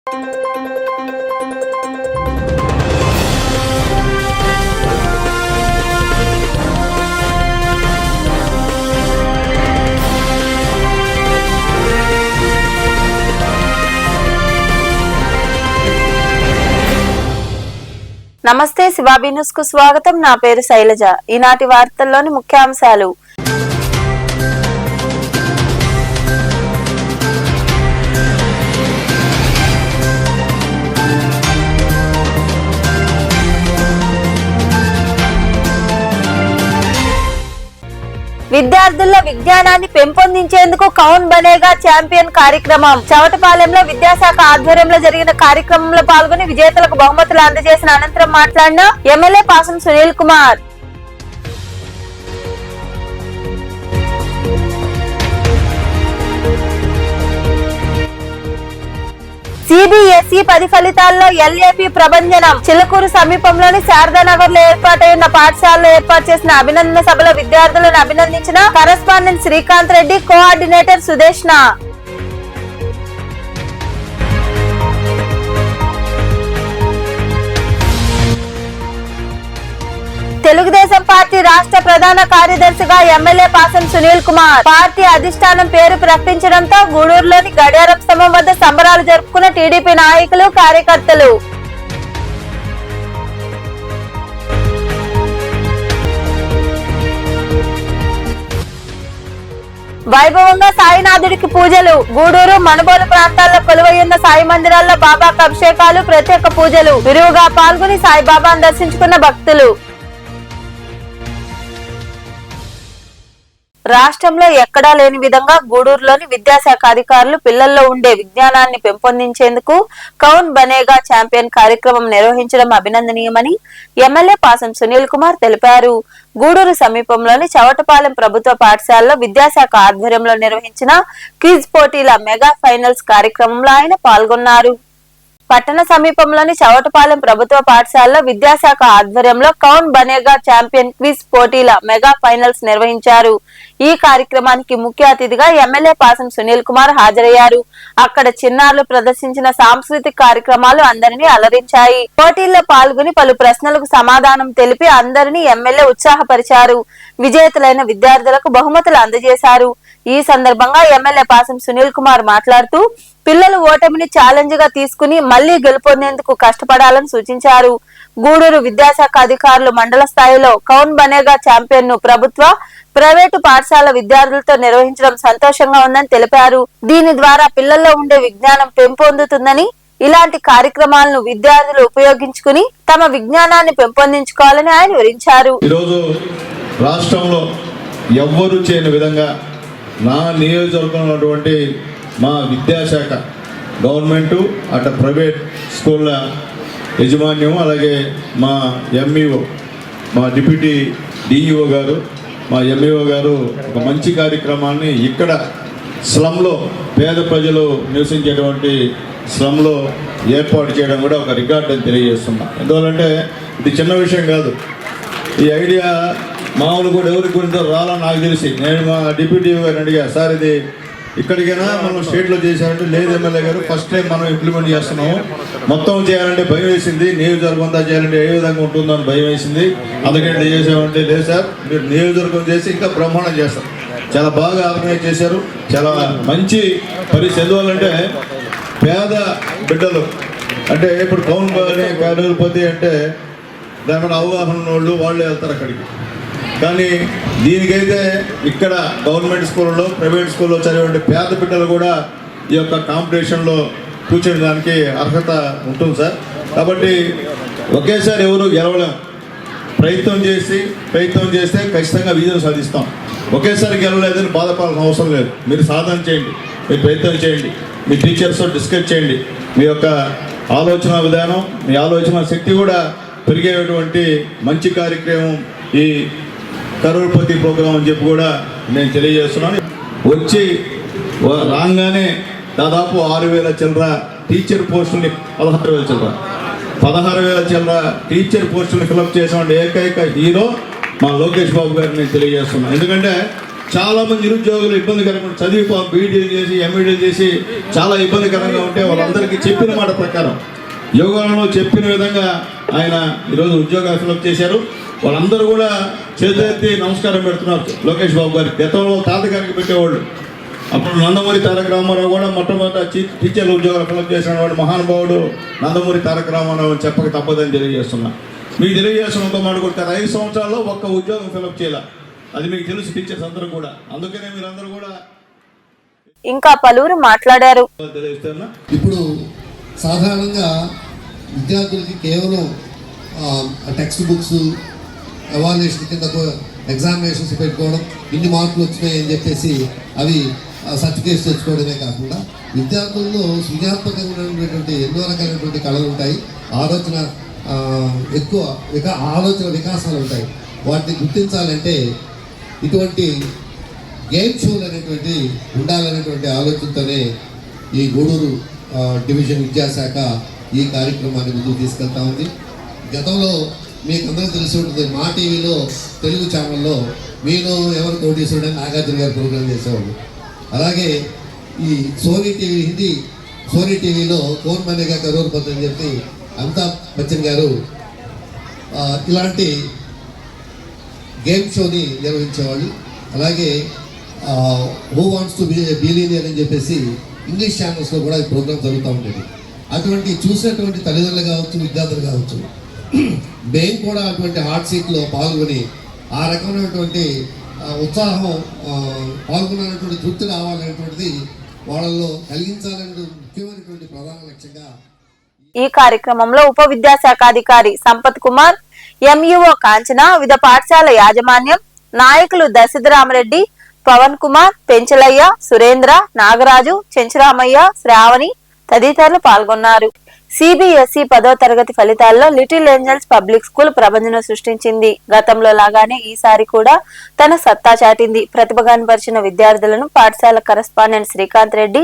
నమస్తే శివాబీ న్యూస్ కు స్వాగతం. నా పేరు శైలజ. ఈనాటి వార్తల్లోని ముఖ్యాంశాలు. విద్యార్థుల్లో విజ్ఞానాన్ని పెంపొందించేందుకు కౌన్ బనేగా ఛాంపియన్ కార్యక్రమం. చవటపాలెంలో విద్యాశాఖ ఆధ్వర్యంలో జరిగిన కార్యక్రమంలో పాల్గొని విజేతలకు బహుమతులు అందజేసిన అనంతరం మాట్లాడిన ఎమ్మెల్యే పాసం సునీల్ కుమార్, సిబిఎస్ఈ 10 ఫలితాల్లో ఎల్ఏపీ ప్రభంజనం. చిలకూరు సమీపంలోని శారదానగర్ లో ఏర్పాటైన పాఠశాలలో ఏర్పాటు చేసిన అభినందన సభలో విద్యార్థులను అభినందించిన correspondent Srikanth Reddy, coordinator Sudeshna. Telugu Desam party రాష్ట్ర ప్రధాన కార్యదర్శిగా ఎమ్మెల్యే పాసం సునీల్ కుమార్. పార్టీ అధిష్టానం పేరు ప్రకటించడంతో గూడూరులోని గడియారం స్తంభం వద్ద సంబరాలు జరుపుకున్న టీడీపీ నాయకులు, కార్యకర్తలు. వైభవంగా సాయినాథుడికి పూజలు. గూడూరు, మనుబోలు ప్రాంతాల్లో కొలువైయున్న సాయి మందిరాల్లో బాబాకు అభిషేకాలు, ప్రత్యేక పూజలు. విరివిగా పాల్గొని సాయిబాబాను దర్శించుకున్న భక్తులు. రాష్ట్రంలో ఎక్కడా లేని విధంగా గూడూరులోని విద్యాశాఖ అధికారులు పిల్లల్లో ఉండే విజ్ఞానాన్ని పెంపొందించేందుకు కౌన్ బనేగా ఛాంపియన్ కార్యక్రమం నిర్వహించడం అభినందనీయమని ఎమ్మెల్యే పాసం సునీల్ కుమార్ తెలిపారు. గూడూరు సమీపంలోని చవటపాలెం ప్రభుత్వ పాఠశాలలో విద్యాశాఖ ఆధ్వర్యంలో నిర్వహించిన క్విజ్ పోటీల మెగా ఫైనల్స్ కార్యక్రమంలో ఆయన పాల్గొన్నారు. పట్టణ సమీపంలోని చవటపాలెం ప్రభుత్వ పాఠశాలలో విద్యాశాఖ ఆధ్వర్యంలో కౌన్ బనేగా ఛాంపియన్ క్విజ్ పోటీల మెగా ఫైనల్స్ నిర్వహించారు. ఈ కార్యక్రమానికి ముఖ్య అతిథిగా ఎమ్మెల్యే పాసం సునీల్ కుమార్ హాజరయ్యారు. అక్కడ చిన్నారులు ప్రదర్శించిన సాంస్కృతిక కార్యక్రమాలు అందరినీ అలరించాయి. పోటీల్లో పాల్గొని పలు ప్రశ్నలకు సమాధానం తెలిపి అందరినీ ఎమ్మెల్యే ఉత్సాహపరిచారు. విజేతలైన విద్యార్థులకు బహుమతులు అందజేశారు. ఈ సందర్భంగా ఎమ్మెల్యే పాసం సునీల్ కుమార్ మాట్లాడుతూ పిల్లలు ఓటమిని ఛాలెంజ్ గా తీసుకుని మళ్లీ గెలుపొందేందుకు కష్టపడాలని సూచించారు. గూడూరు విద్యాశాఖ అధికారులు మండల స్థాయిలో కౌన్ బనేగా ఛాంపియన్ ను ప్రభుత్వ, ప్రైవేటు పాఠశాల విద్యార్థులతో నిర్వహించడం సంతోషంగా ఉందని తెలిపారు. దీని ద్వారా పిల్లల్లో ఉండే విజ్ఞానం పెంపొందుతుందని, ఇలాంటి కార్యక్రమాలను విద్యార్థులు ఉపయోగించుకుని తమ విజ్ఞానాన్ని పెంపొందించుకోవాలని ఆయన వివరించారు. ఈరోజు రాష్ట్రంలో ఎవ్వరూ చేయని విధంగా నా నియోజకవర్గంలో ఉన్నటువంటి మా విద్యాశాఖ, గవర్నమెంటు అటు ప్రైవేట్ స్కూళ్ళ యజమాన్యం, అలాగే మా ఎంఈఓ, మా డిప్యూటీ డిఈఓ గారు, మా ఎంఈఓ గారు ఒక మంచి కార్యక్రమాన్ని ఇక్కడ స్లమ్లో పేద ప్రజలు నివసించేటువంటి స్లమ్లో ఏర్పాటు చేయడం కూడా ఒక రికార్డ్ అని తెలియజేస్తున్నా. ఎందువల్లంటే ఇది చిన్న విషయం కాదు. ఈ ఐడియా మామూలు కూడా ఎవరికి గురించో రాలని నాకు తెలిసి నేను మా డిప్యూటీ గారు అడిగా, సార్ ఇది ఇక్కడికైనా మనం స్టేట్లో చేశారంటే, లేదు ఎమ్మెల్యే గారు ఫస్ట్ టైం మనం ఇంప్లిమెంట్ చేస్తున్నాము, మొత్తం చేయాలంటే భయం వేసింది, నియోజకవర్గం అంతా చేయాలంటే ఏ విధంగా ఉంటుందో అని భయం వేసింది, అందుకంటే చేసామంటే లేదు సార్ మీరు నియోజకవర్గం చేసి ఇంకా బ్రహ్మాండం చేస్తారు, చాలా బాగా ఆర్గనైజ్ చేశారు, చాలా మంచి పరిస్థితి. ఎందువల్లంటే పేద బిడ్డలు అంటే ఇప్పుడు కౌన్ పోతే అంటే దాని మీద అవగాహన ఉన్నోళ్ళు వాళ్ళే వెళ్తారు అక్కడికి. కానీ దీనికైతే ఇక్కడ గవర్నమెంట్ స్కూల్లో, ప్రైవేట్ స్కూల్లో చదివే పేద బిడ్డలు కూడా ఈ యొక్క కాంపిటీషన్లో కూర్చోడానికి అర్హత ఉంటుంది సార్. కాబట్టి ఒకేసారి ఎవరు గెలవలేం. ప్రయత్నం చేస్తే ఖచ్చితంగా విజయం సాధిస్తాం. ఒకేసారి గెలవలేదని బాధపడాల్సిన అవసరం లేదు. మీరు సాధన చేయండి, మీరు ప్రయత్నం చేయండి, మీ టీచర్స్తో డిస్కస్ చేయండి. మీ యొక్క ఆలోచన విధానం, మీ ఆలోచన శక్తి కూడా పెరిగేటువంటి మంచి కార్యక్రమం ఈ కరోడ్పతి ప్రోగ్రాం అని చెప్పి కూడా నేను తెలియజేస్తున్నాను. వచ్చి రాగానే దాదాపు 6,000 చిల్లర టీచర్ పోస్టుల్ని 16,000 చిల్లర టీచర్ పోస్టుల్ని ఫిలప్ చేసిన ఏకైక హీరో మా లోకేష్ బాబు గారిని నేను తెలియజేస్తున్నాను. ఎందుకంటే చాలామంది నిరుద్యోగులు ఇబ్బందికరంగా చదివి బీఈడీలు చేసి ఎంఈడీలు చేసి చాలా ఇబ్బందికరంగా ఉంటే వాళ్ళందరికీ చెప్పిన మాట ప్రకారం యోగాలో చెప్పిన విధంగా ఆయన ఈరోజు ఉద్యోగాలు ఫిలప్ చేశారు. వాళ్ళందరూ కూడా చేతులెత్తి నమస్కారం పెడుతున్నారు లోకేష్ బాబు గారికి. గతంలో తాతగారికి పెట్టేవాళ్ళు. అప్పుడు నందమూరి తారక రామారావు కూడా మొట్టమొదటి టీచర్ల ఉద్యోగాలు ఫిలప్ చేసిన వాడు మహానుభావుడు నందమూరి తారక రామారావు చెప్పక తప్పదని తెలియజేస్తున్నా. మీకు తెలియజేస్తున్నంత మాట్లాడుకుంటారు 5 సంవత్సరాల్లో ఒక్క ఉద్యోగం ఫిలప్ చేయాలి. అది మీకు తెలుసు టీచర్స్ అందరూ కూడా. అందుకనే మీరందరూ కూడా ఇంకా పలువురు మాట్లాడారు. తెలియజేస్తున్నా. ఇప్పుడు సాధారణంగా విద్యార్థులకి కేవలం టెక్స్ట్ బుక్స్ ఎవాల్యుయేషన్ కింద ఎగ్జామినేషన్స్ పెట్టుకోవడం, ఇన్ని మార్కులు వచ్చినాయి అని చెప్పేసి అవి సర్టిఫికేట్స్ తెచ్చుకోవడమే కాకుండా విద్యార్థుల్లో సృజనాత్మకంగా ఉన్నటువంటి ఎన్నో రకాలైనటువంటి కళలు ఉంటాయి. ఆలోచన ఎక్కువ ఆలోచన వికాసాలు ఉంటాయి. వాటిని గుర్తించాలంటే ఇటువంటి గేమ్ షోలు అనేటువంటి ఉండాలనేటువంటి ఆలోచనతోనే ఈ గూడూరు డివిజన్ విద్యాశాఖ ఈ కార్యక్రమాన్ని ముందుకు తీసుకెళ్తా ఉంది. గతంలో మీకు అందరికీ తెలిసి ఉంటుంది, మా టీవీలో తెలుగు ఛానల్లో మీలో ఎవరు కోటీశ్వరుడని నాగార్జున గారు ప్రోగ్రాం చేసేవాళ్ళు. అలాగే ఈ సోనీ టీవీ హిందీ సోనీ టీవీలో కౌన్ బనేగా కరోడ్పతి అని చెప్పి అమితాబ్ బచ్చన్ గారు ఇలాంటి గేమ్ షోని నిర్వహించేవాళ్ళు. అలాగే హూ వాంట్స్ టు బిలియనియర్ అని చెప్పేసి ఇంగ్లీష్ ఛానల్స్లో కూడా ఈ ప్రోగ్రామ్ జరుగుతూ ఉండేది. అటువంటి చూసినటువంటి తల్లిదండ్రులు కావచ్చు, విద్యార్థులు కావచ్చు, మేము కూడా అటువంటి హాట్ సీట్లో పాల్గొని ఆ రకమైనటువంటి ఉత్సాహం పాల్గొన్నటువంటి తృప్తి రావాలనేటువంటిది వాళ్ళల్లో కలిగించాలనే ముఖ్యమైనటువంటి ప్రధాన లక్ష్యంగా ఈ కార్యక్రమంలో ఉప విద్యాశాఖ అధికారి సంపత్ కుమార్, ఎంఈఓ కాంచన, వివిధ పాఠశాల యాజమాన్యం, నాయకులు దశరథరామరెడ్డి, పవన్ కుమార్, పెంచలయ్య, సురేంద్ర, నాగరాజు, చెంచరామయ్య, శ్రావణి తదితరులు పాల్గొన్నారు. సిబిఎస్ఈ 10వ తరగతి ఫలితాల్లో లిటిల్ ఏంజల్స్ పబ్లిక్ స్కూల్ ప్రభంజనం సృష్టించింది. గతంలో లాగానే ఈసారి కూడా తన సత్తా చాటింది. ప్రతిభ కనపరిచిన విద్యార్థులను పాఠశాల కరెస్పాండెంట్ శ్రీకాంత్ రెడ్డి,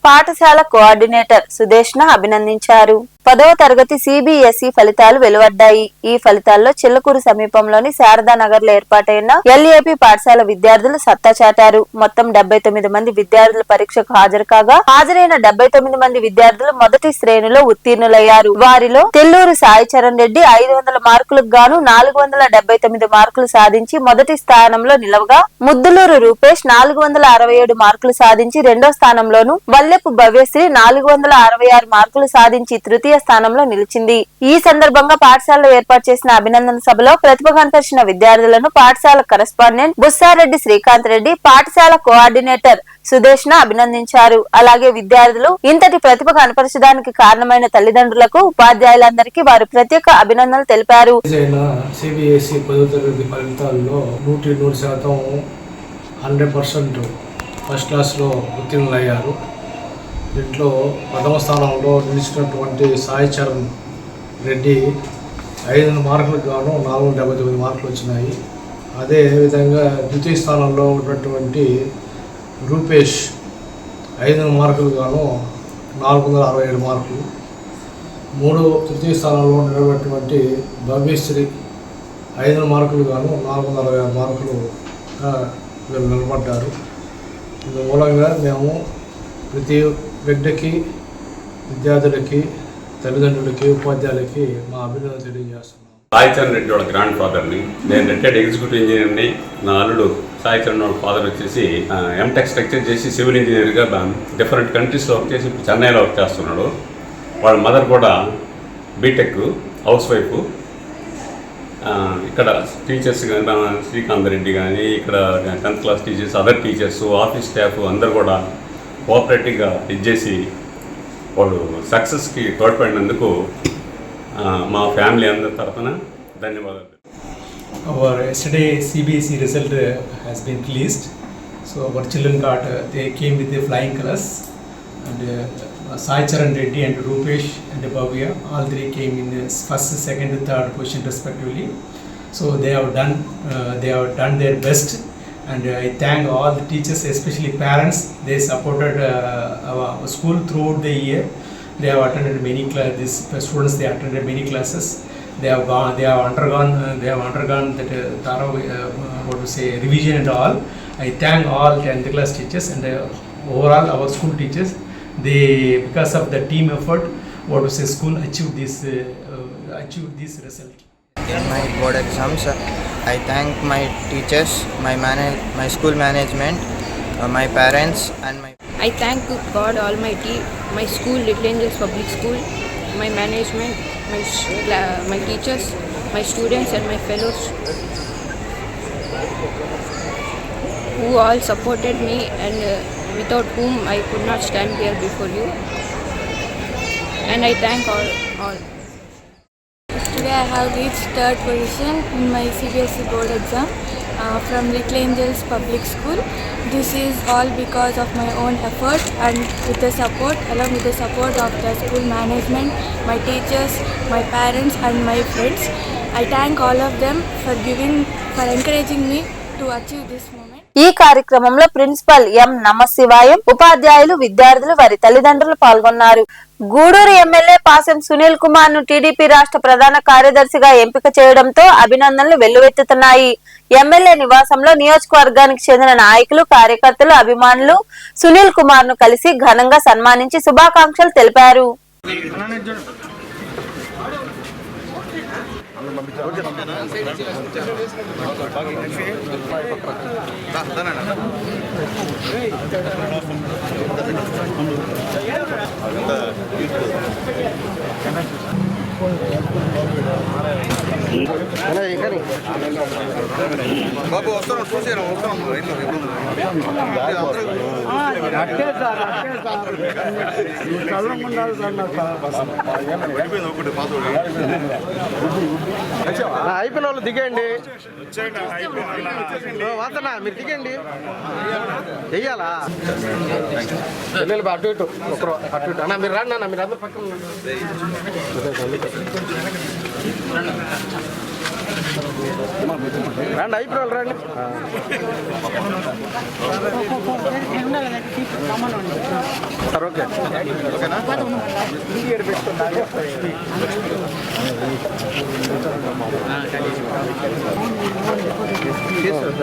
పాఠశాల కోఆర్డినేటర్ సుదేష్ణ అభినందించారు. 10వ తరగతి సిబిఎస్ఈ ఫలితాలు వెలువడ్డాయి. ఈ ఫలితాల్లో చిల్లకూరు సమీపంలోని శారదానగర్ లో ఏర్పాటైన ఎల్ఏపి పాఠశాల విద్యార్థులు సత్తా చాటారు. మొత్తం 79 మంది విద్యార్థులు పరీక్షకు హాజరు కాగా హాజరైన 79 మంది విద్యార్థులు మొదటి శ్రేణిలో ఉత్తీర్ణులయ్యారు. వారిలో తెల్లూరు సాయి చరణ్ రెడ్డి 500 మార్కులకు గాను 479 మార్కులు సాధించి మొదటి స్థానంలో నిలవగా, ముద్దులూరు రూపేష్ 467 మార్కులు సాధించి రెండో స్థానంలోను, వల్లెపు భవ్యశ్రీ 466 మార్కులు సాధించి తృతీయ స్థానంలో నిలిచింది. ఈ సందర్భంగా పాఠశాలలో ఏర్పాటు చేసిన అభినందన సభలో ప్రతిభ కనపరిచిన విద్యార్థులను పాఠశాల కరెస్పాండెంట్ బుస్సారెడ్డి శ్రీకాంత్ రెడ్డి, పాఠశాల కోఆర్డినేటర్ సుదేష్ణ అభినందించారు. అలాగే విద్యార్థులు ఇంతటి ప్రతిభ కనపరచడానికి కారణమైన తల్లిదండ్రులకు, ఉపాధ్యాయులందరికీ వారు ప్రత్యేక అభినందనలు తెలిపారు. సిబిఎస్ఈ 10వ తరగతి ఫలితాల్లో 100% 100% ఫస్ట్ క్లాస్లో ఉత్తీర్ణులయ్యారు. దీంట్లో 10వ స్థానంలో నిలిచినటువంటి సాయి చరణ్ రెడ్డి 500 మార్కులకు గాను 479 మార్కులు వచ్చినాయి. అదేవిధంగా ద్వితీయ స్థానంలో ఉన్నటువంటి రూపేష్ 500 మార్కులు గాను 467 మార్కులు. తృతీయ స్థానంలో నిలబడినటువంటి భవ్యశ్రీ 500 మార్కులు గాను 466 మార్కులు వీళ్ళు నిలబడ్డారు. ఇందు మూలంగా మేము ప్రతి బిడ్డకి, విద్యార్థులకి, తల్లిదండ్రులకి, ఉపాధ్యాయులకి మా అభినందనలు తెలియజేస్తున్నాం. సాయి చరణ్ రెడ్డి వాళ్ళ గ్రాండ్ ఫాదర్ని. నేను రిటైర్డ్ ఎగ్జిక్యూటివ్ ఇంజనీర్ని. నా అల్లుడు సాయి చరణ్ వాళ్ళ ఫాదర్ వచ్చేసి ఎంటెక్ స్ట్రక్చర్ చేసి సివిల్ ఇంజనీర్గా డిఫరెంట్ కంట్రీస్లో వర్క్ చేసి ఇప్పుడు చెన్నైలో వర్క్ చేస్తున్నాడు. వాళ్ళ మదర్ కూడా బీటెక్ హౌస్ వైఫ్. ఇక్కడ టీచర్స్ కానీ శ్రీకాంత్ రెడ్డి కానీ, ఇక్కడ 10th class teachers, other teachers, office staff అందరు కూడా కోఆపరేటివ్గా ఇచ్చేసి వాళ్ళు సక్సెస్కి తోడ్పడినందుకు మా ఫ్యామిలీ అందరి తరఫున ధన్యవాదాలు. Our yesterday CBSE result has been released. So our children they came with the flying colors, and Sai Charan Reddy and Rupesh and Bhavya, all three came in the first, second, and third position respectively. So they have done their best, and I thank all the teachers, especially parents. They supported our school throughout the year. They have attended many classes. These students, they attended many classes. They have undergone that thorough revision and all, I thank all 10th class teachers and overall our school teachers. They, because of the team effort, what was the school achieved this result. In my board exams, I thank my teachers, my school management, my parents, and I thank God Almighty, my school, Little Angels Public School, my management, my teachers, my students, and my fellows who all supported me, and without whom I could not stand here before you. And I thank all. Today I have reached 3rd position in my CBSE board exam from Little Angels Public School. This is all because of my own effort and with the support, along with the support of the school management, my teachers, my parents and my friends. I thank all of them for encouraging me to achieve this moment. ఈ కార్యక్రమంలో principal ఎం నమశివాయం, ఉపాధ్యాయులు, విద్యార్థులు, వారి తల్లిదండ్రులు పాల్గొన్నారు. Gudur MLA Pasam Sunil Kumar ను TDP రాష్ట్ర ప్రధాన కార్యదర్శిగా ఎంపిక చేయడంతో అభినందనలు వెల్లువెత్తుతున్నాయి. ఎమ్మెల్యే నివాసంలో నియోజకవర్గానికి చెందిన నాయకులు, కార్యకర్తలు, అభిమానులు సునీల్ కుమార్ ను కలిసి ఘనంగా సన్మానించి శుభాకాంక్షలు తెలిపారు. బాబు వస్తాను చూసాను అయిపోయిన వాళ్ళు దిగండి, వాసన మీరు దిగండి, చెయ్యాలా అటు ఇటు ఒకరు అటు ఇటు అన్న మీరు రండి అన్న, మీరు అందరు పక్కన రండి, అయిపోయిన వాళ్ళు రండి. సార్ ఓకే ఓకేనా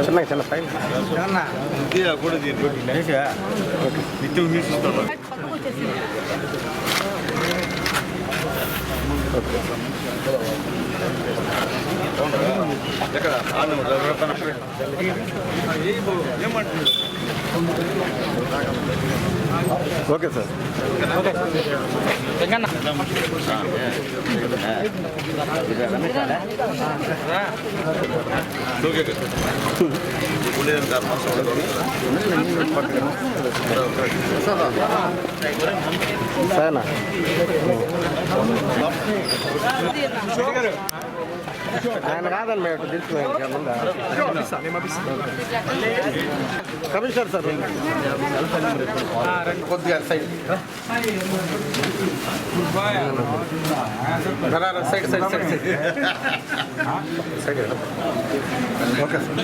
చిన్న చిన్న పైన ఓకే సార్ సరేనా ఆయన కాదండి మేము తెలుసుకున్నాం కమిషనర్ సార్ కొద్దిగా side side side side side okay sir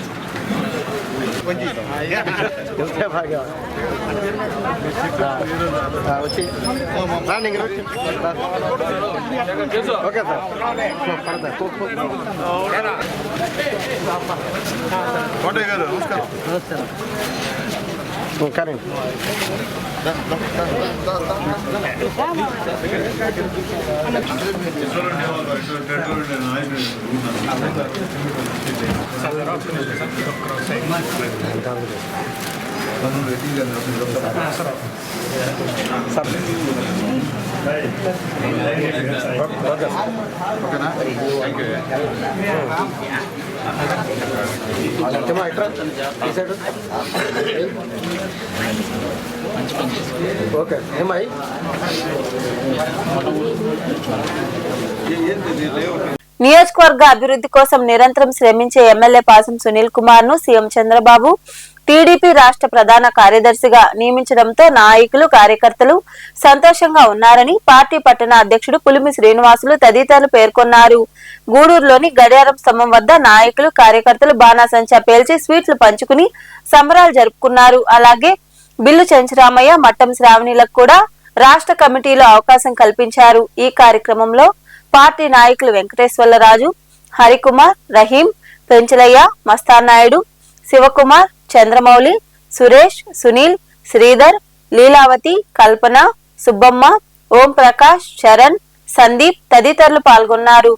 బాగా వచ్చి రాండి ఓకే సార్ పడతా కోటయ్య గారు నమస్కారం. కానీ ఓకే ఏమై నియోజకవర్గ అభివృద్ధి కోసం నిరంతరం శ్రమించే ఎమ్మెల్యే పాసం సునీల్ కుమార్ ను సీఎం చంద్రబాబు టీడీపీ రాష్ట్ర ప్రధాన కార్యదర్శిగా నియమించడంతో నాయకులు, కార్యకర్తలు సంతోషంగా ఉన్నారని పార్టీ పట్టణ అధ్యక్షుడు పులిమి శ్రీనివాసులు తదితరులు పేర్కొన్నారు. గూడూరులోని గడియారం స్తంభం వద్ద నాయకులు, కార్యకర్తలు బాణాసంచా పేల్చి స్వీట్లు పంచుకుని సంబరాలు జరుపుకున్నారు. అలాగే బిల్లు చెంచరామయ్య, మట్టం శ్రావణిలకు కూడా రాష్ట్ర కమిటీలో అవకాశం కల్పించారు. ఈ కార్యక్రమంలో పార్టీ నాయకులు వెంకటేశ్వర్లరాజు, హరికుమార్, రహీం, పెంచలయ్య, మస్తానాయుడు, శివకుమార్, చంద్రమౌళి, సురేష్, సునీల్, శ్రీధర్, లీలావతి, కల్పన, సుబ్బమ్మ, ఓం ప్రకాష్, చరణ్, సందీప్ తదితరులు పాల్గొన్నారు.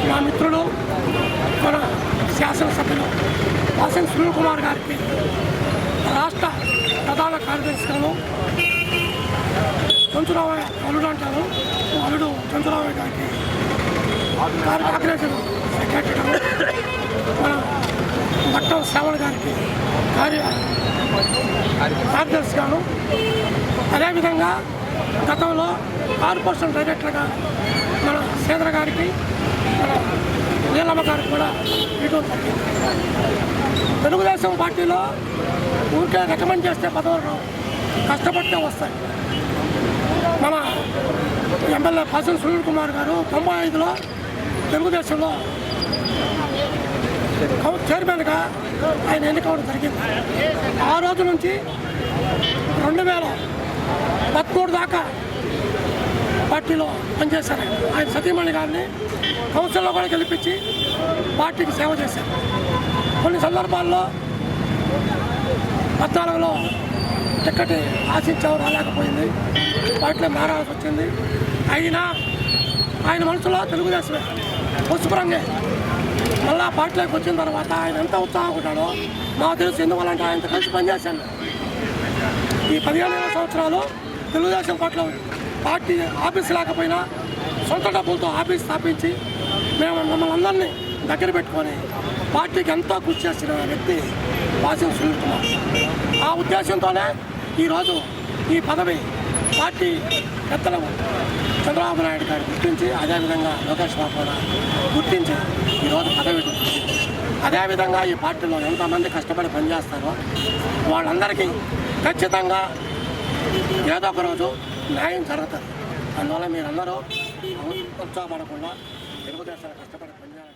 మా మిత్రుడు మన శాసనసభ్యులు వాసన్ సునీల్ కుమార్ గారికి రాష్ట్ర ప్రధాన కార్యదర్శిగాను చంచురావయ్య అల్లుడు అంటారు, అల్లుడు చంచురావయ్య గారికి ఆర్గనైజర్ సెక్రటరీగాను, మన భట్టం శ్రావణ్ గారికి కార్యదర్శిగాను, అదేవిధంగా గతంలో కార్పొరేషన్ డైరెక్టర్గా మన శ్రీధర్ గారికి, మన నీలమ్మ గారికి కూడా ఇవ్వడం జరిగింది. తెలుగుదేశం పార్టీలో ఊరికే రికమెండ్ చేస్తే పదవులు రావు, కష్టపడితే వస్తాయి. మన ఎమ్మెల్యే వాసన్ సునీల్ కుమార్ గారు 95లో తెలుగుదేశంలో చైర్మన్గా ఆయన ఎన్నికవడం జరిగింది. ఆ రోజు నుంచి 2013 దాకా పార్టీలో పనిచేశారు. ఆయన సతీమణి గారిని కౌన్సిల్లో కూడా గెలిపించి పార్టీకి సేవ చేశారు. కొన్ని సందర్భాల్లో 14లో టికెట్ ఆశించావు, రాలేకపోయింది, పార్టీలో మారాల్సి వచ్చింది. అయినా ఆయన మనసులో తెలుగుదేశమే పసుపు రంగే. మళ్ళా పార్టీలోకి వచ్చిన తర్వాత ఆయన ఎంత ఉత్సాహంగా ఉంటాడో మాకు తెలుసు. ఎందువల్లంటే ఆయనతో కలిసి పనిచేశాను. ఈ 15 సంవత్సరాలు తెలుగుదేశం పార్టీ ఆఫీస్ లేకపోయినా సొంత డబ్బులతో ఆఫీస్ స్థాపించి మమ్మల్ని అందరినీ దగ్గర పెట్టుకొని పార్టీకి ఎంతో కృషి చేసిన వ్యక్తి వాసన్ సునీల్ కుమార్. ఆ ఉద్దేశంతోనే ఈరోజు ఈ పదవి పార్టీ పెద్దలు చంద్రబాబు నాయుడు గారు గుర్తించి, అదేవిధంగా లోకేష్ బాబు కూడా గుర్తించి ఈరోజు పదవి. అదేవిధంగా ఈ పార్టీలో ఎంతమంది కష్టపడి పనిచేస్తారో వాళ్ళందరికీ ఖచ్చితంగా ఏదో ఒక రోజు న్యాయం జరుగుతుంది. అందువల్ల మీరందరూ ఉత్సాహపడకుండా తెలుగుదేశానికి కష్టపడి పనిచేయాలి.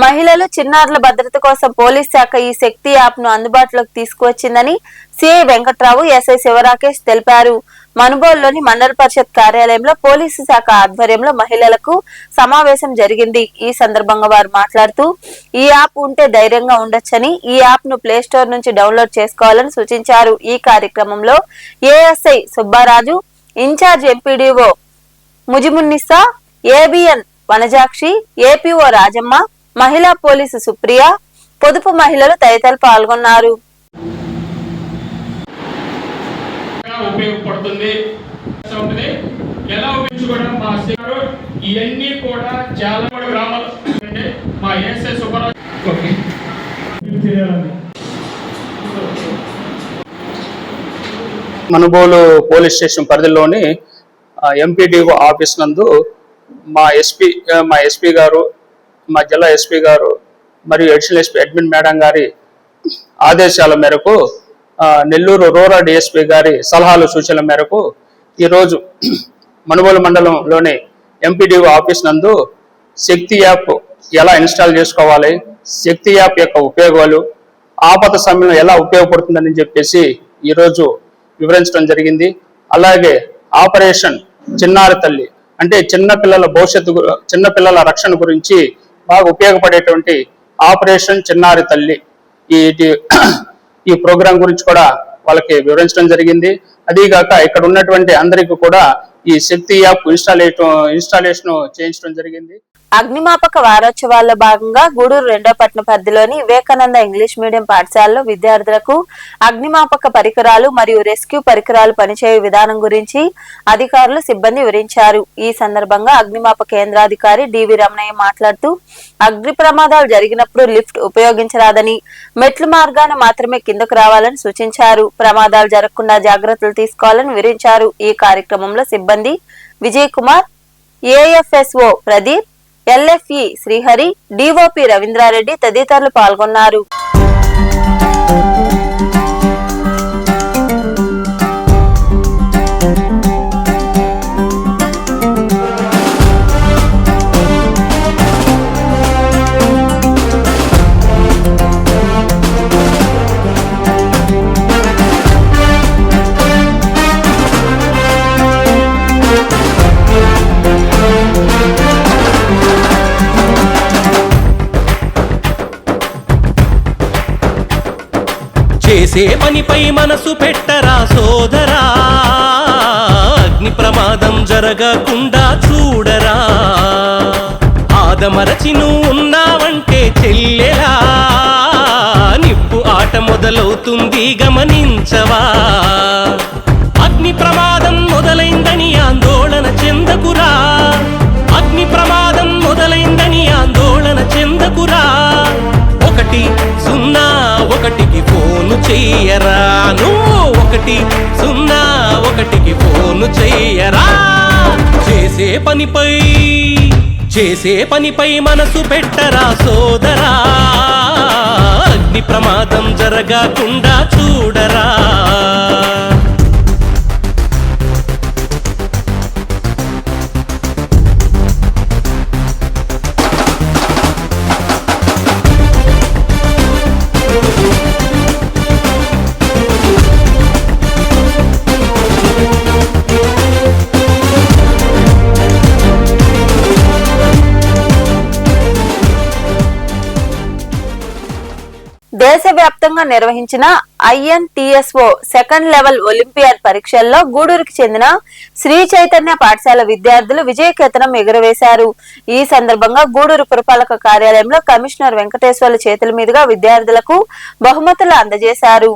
మహిళలు, చిన్నారుల భద్రత కోసం పోలీస్ శాఖ ఈ శక్తి యాప్ ను అందుబాటులోకి తీసుకువచ్చిందని సిఐ వెంకట్రావు, ఎస్ఐ శివరాకేష్ తెలిపారు. మనుబోలులోని మండల పరిషత్ కార్యాలయంలో పోలీసు శాఖ ఆధ్వర్యంలో మహిళలకు సమావేశం జరిగింది. ఈ సందర్భంగా వారు మాట్లాడుతూ ఈ యాప్ ఉంటే ధైర్యంగా ఉండొచ్చని, ఈ యాప్ ను ప్లే స్టోర్ నుంచి డౌన్లోడ్ చేసుకోవాలని సూచించారు. ఈ కార్యక్రమంలో ASI Subbaraju, incharge MPDO Mujimunnisa, ABN Vanajakshi, APO Rajamma, మహిళా పోలీసు సుప్రియ, పొదుపు మహిళలు తదితరులు పాల్గొన్నారు. ఉపయోగపడుతుంది, ఎలా ఉపయోగించుకోవడం మా ఇవన్నీ కూడా చాలా గ్రామాలు మా ASI Subbarao. Manubolu police station పరిధిలోని ఎంపీడీఓ ఆఫీస్ నందు మా ఎస్పీ గారు, మా జిల్లా ఎస్పీ గారు మరియు అడిషనల్ ఎస్పీ అడ్మిన్ మేడం గారి ఆదేశాల మేరకు, నెల్లూరు రూరల్ డిఎస్పీ గారి సలహాలు సూచనల మేరకు ఈరోజు మనుబోలు మండలంలోని ఎంపీడీఓ ఆఫీస్ నందు శక్తి యాప్ ఎలా ఇన్స్టాల్ చేసుకోవాలి, శక్తి యాప్ యొక్క ఉపయోగాలు, ఆపద సమయంలో ఎలా ఉపయోగపడుతుందని చెప్పేసి ఈరోజు వివరించడం జరిగింది. అలాగే ఆపరేషన్ చిన్నారి తల్లి అంటే చిన్నపిల్లల భవిష్యత్తు, చిన్నపిల్లల రక్షణ గురించి బాగా ఉపయోగపడేటువంటి ఆపరేషన్ చిన్నారి తల్లి ఈ ప్రోగ్రాం గురించి కూడా వాళ్ళకి వివరించడం జరిగింది. అదీగాక ఇక్కడ ఉన్నటువంటి అందరికీ కూడా ఈ శక్తి యాప్ ఇన్స్టాలేషన్ చేయించడం జరిగింది. అగ్నిమాపక వారోత్సవాల్లో భాగంగా గూడూరు 2వ పట్టణ పరిధిలోని వివేకానంద ఇంగ్లీష్ మీడియం పాఠశాలలో విద్యార్థులకు అగ్నిమాపక పరికరాలు మరియు రెస్క్యూ పరికరాలు పనిచేయు విధానం గురించి అధికారులు సిబ్బంది వివరించారు. ఈ సందర్భంగా అగ్నిమాపక కేంద్రాధికారి డివి రమణయ్య మాట్లాడుతూ అగ్ని ప్రమాదాలు జరిగినప్పుడు లిఫ్ట్ ఉపయోగించరాదని, మెట్లు మార్గాన మాత్రమే కిందకు రావాలని సూచించారు. ప్రమాదాలు జరగకుండా జాగ్రత్తలు తీసుకోవాలని వివరించారు. ఈ కార్యక్రమంలో సిబ్బంది విజయ్ కుమార్, ఏఎఫ్ఎస్ఓ ప్రదీప్, ఎల్ఎఫ్ఈ శ్రీహరి, డిఓపి రవీంద్రారెడ్డి తదితరులు పాల్గొన్నారు. చేసే పనిపై మనసు పెట్టరా సోదరా, అగ్ని ప్రమాదం జరగకుండా చూడరా, ఆదమరచి నువ్వు ఉన్నావంటే చెల్లెలా, నిప్పు ఆట మొదలవుతుంది గమనించవా. అగ్ని ప్రమాదం మొదలైందని ఆందోళన చెందకురా, అగ్ని ప్రమాదం మొదలైందని ఆందోళన చెందకురా. 101కి ఫోను చెయ్యరా, నువ్వు 101కి ఫోను చెయ్యరా. చేసే పనిపై మనసు పెట్టరా సోదరా, అగ్ని ప్రమాదం జరగకుండా చూడరా. దేశవ్యాప్తంగా నిర్వహించిన INTSO సెకండ్ లెవెల్ ఒలింపియాడ్ పరీక్షల్లో గూడూరుకి చెందిన శ్రీ చైతన్య పాఠశాల విద్యార్థులు విజయకేతనం ఎగురవేశారు. ఈ సందర్భంగా గూడూరు పురపాలక కార్యాలయంలో కమిషనర్ వెంకటేశ్వర్ల చేతుల మీదుగా విద్యార్థులకు బహుమతులు అందజేశారు.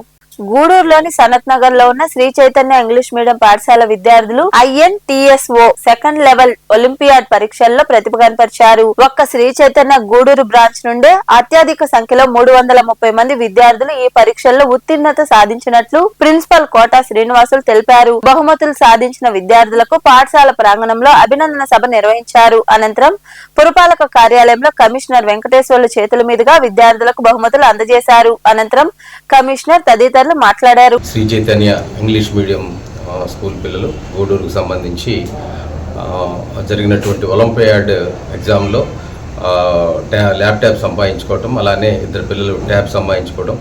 గూడూరులోని సనత్ నగర్ లో ఉన్న శ్రీ చైతన్య ఇంగ్లీష్ మీడియం పాఠశాల విద్యార్థులు INTSO సెకండ్ లెవెల్ ఒలింపియాడ్ పరీక్షల్లో ప్రతిభ కనపరిచారు. ఒక్క శ్రీ చైతన్య గూడూరు బ్రాంచ్ నుండే అత్యధిక సంఖ్యలో 330 మంది విద్యార్థులు ఈ పరీక్షల్లో ఉత్తీర్ణత సాధించినట్లు ప్రిన్సిపల్ కోటా శ్రీనివాసులు తెలిపారు. బహుమతులు సాధించిన విద్యార్థులకు పాఠశాల ప్రాంగణంలో అభినందన సభ నిర్వహించారు. అనంతరం పురపాలక కార్యాలయంలో కమిషనర్ వెంకటేశ్వర్ల చేతుల మీదుగా విద్యార్థులకు బహుమతులు అందజేశారు. అనంతరం కమిషనర్ తదితరులు మాట్లాడారు. Sri Chaitanya English medium school పిల్లలు గూడూరుకు సంబంధించి జరిగినటువంటి ఒలింపియాడ్ ఎగ్జామ్లో ల్యాప్టాప్ సంపాదించుకోవటం, అలానే 2 పిల్లలు ట్యాబ్ సంపాదించుకోవడం,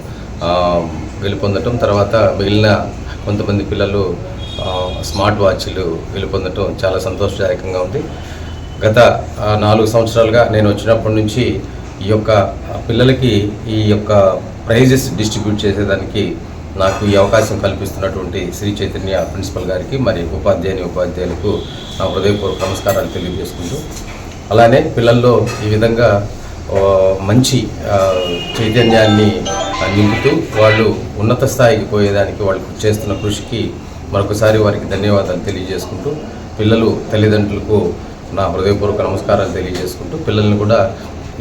గెలుపొందటం, తర్వాత మిగిలిన కొంతమంది పిల్లలు స్మార్ట్ వాచ్లు గెలుపొందటం చాలా సంతోషదాయకంగా ఉంది. గత 4 సంవత్సరాలుగా నేను వచ్చినప్పటి నుంచి ఈ యొక్క పిల్లలకి ఈ యొక్క ప్రైజెస్ డిస్ట్రిబ్యూట్ చేసేదానికి నాకు ఈ అవకాశం కల్పిస్తున్నటువంటి శ్రీ చైతన్య ప్రిన్సిపల్ గారికి, మరి ఉపాధ్యాయులకు నా హృదయపూర్వక నమస్కారాలు తెలియజేసుకుంటూ, అలానే పిల్లల్లో ఈ విధంగా మంచి చైతన్యాన్ని నింపుతూ వాళ్ళు ఉన్నత స్థాయికి పోయేదానికి వాళ్ళు చేస్తున్న కృషికి మరొకసారి వారికి ధన్యవాదాలు తెలియజేసుకుంటూ, పిల్లలు తల్లిదండ్రులకు నా హృదయపూర్వక నమస్కారాలు తెలియజేసుకుంటూ, పిల్లల్ని కూడా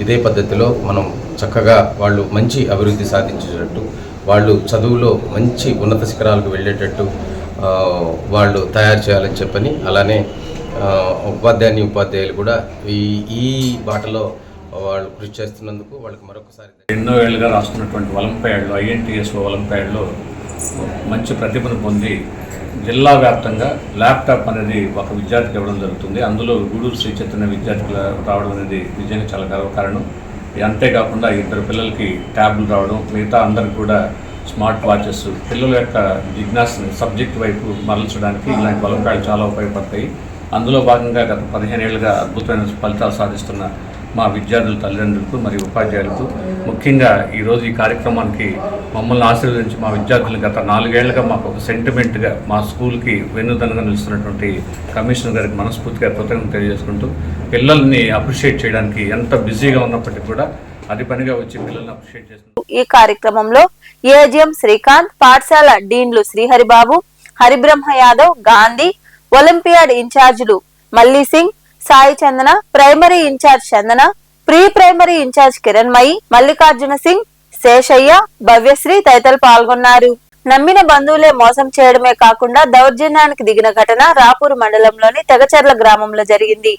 ఇదే పద్ధతిలో మనం చక్కగా వాళ్ళు మంచి అభివృద్ధి సాధించేటట్టు, వాళ్ళు చదువులో మంచి ఉన్నత శిఖరాలకు వెళ్ళేటట్టు వాళ్ళు తయారు చేయాలని చెప్పని, అలానే ఉపాధ్యాయులు కూడా ఈ బాటలో వాళ్ళు కృషి చేస్తున్నందుకు వాళ్ళకి మరొకసారి ఎన్నో ఏళ్ళుగా రాస్తున్నటువంటి ఒలింపియాడ్లో INTSO ఒలింపియాడ్లో మంచి ప్రతిభను పొంది జిల్లా వ్యాప్తంగా ల్యాప్టాప్ అనేది ఒక విద్యార్థికి ఇవ్వడం జరుగుతుంది. అందులో గూడూరు శ్రీ చైతన్య విద్యార్థులు రావడం అనేది నిజంగా చాలా గర్వకారణం. అంతేకాకుండా 2 పిల్లలకి ట్యాబ్లు రావడం, మిగతా అందరికి కూడా స్మార్ట్ వాచెస్, పిల్లల యొక్క జిజ్ఞాసని సబ్జెక్ట్ వైపు మరల్చడానికి ఇలాంటి ఒలింపియాడ్లు చాలా ఉపయోగపడతాయి. అందులో భాగంగా గత 15 ఏళ్ళుగా అద్భుతమైన ఫలితాలు సాధిస్తున్న మా విద్యార్థుల తల్లిదండ్రులకు మరియు ఉపాధ్యాయులకు, ముఖ్యంగా ఈరోజు ఈ కార్యక్రమానికి మమ్మల్ని ఆశీర్వదించి మా విద్యార్థులు గత 4 ఏళ్లుగా మాకు ఒక సెంటిమెంట్గా మా స్కూల్కి వెన్నుదన్నుగా నిలుస్తున్నటువంటి కమిషనర్ గారికి మనస్ఫూర్తిగా కృతజ్ఞతలు తెలియజేసుకుంటూ, పిల్లల్ని అప్రిషియేట్ చేయడానికి ఎంత బిజీగా ఉన్నప్పటికీ కూడా అది పనిగా వచ్చి పిల్లల్ని అప్రిషియేట్ చేస్తున్నారు. ఈ కార్యక్రమంలో ఏజిఎం శ్రీకాంత్, పాఠశాల డీన్లు శ్రీహరిబాబు, హరిబ్రహ్మ యాదవ్, గాంధీ, ఒలింపియాడ్ ఇన్ఛార్జీలు Malli Singh, Sai Chandana, primary incharge Chandana, pre primary incharge Kiranmayi, Mallikarjuna Singh, Seshaiah, Bhavyasri తదితరులు పాల్గొన్నారు. నమ్మిన బంధువులే మోసం చేయడమే కాకుండా దౌర్జన్యానికి దిగిన ఘటన రాపూర్ మండలంలోని తెగచెర్ల గ్రామంలో జరిగింది.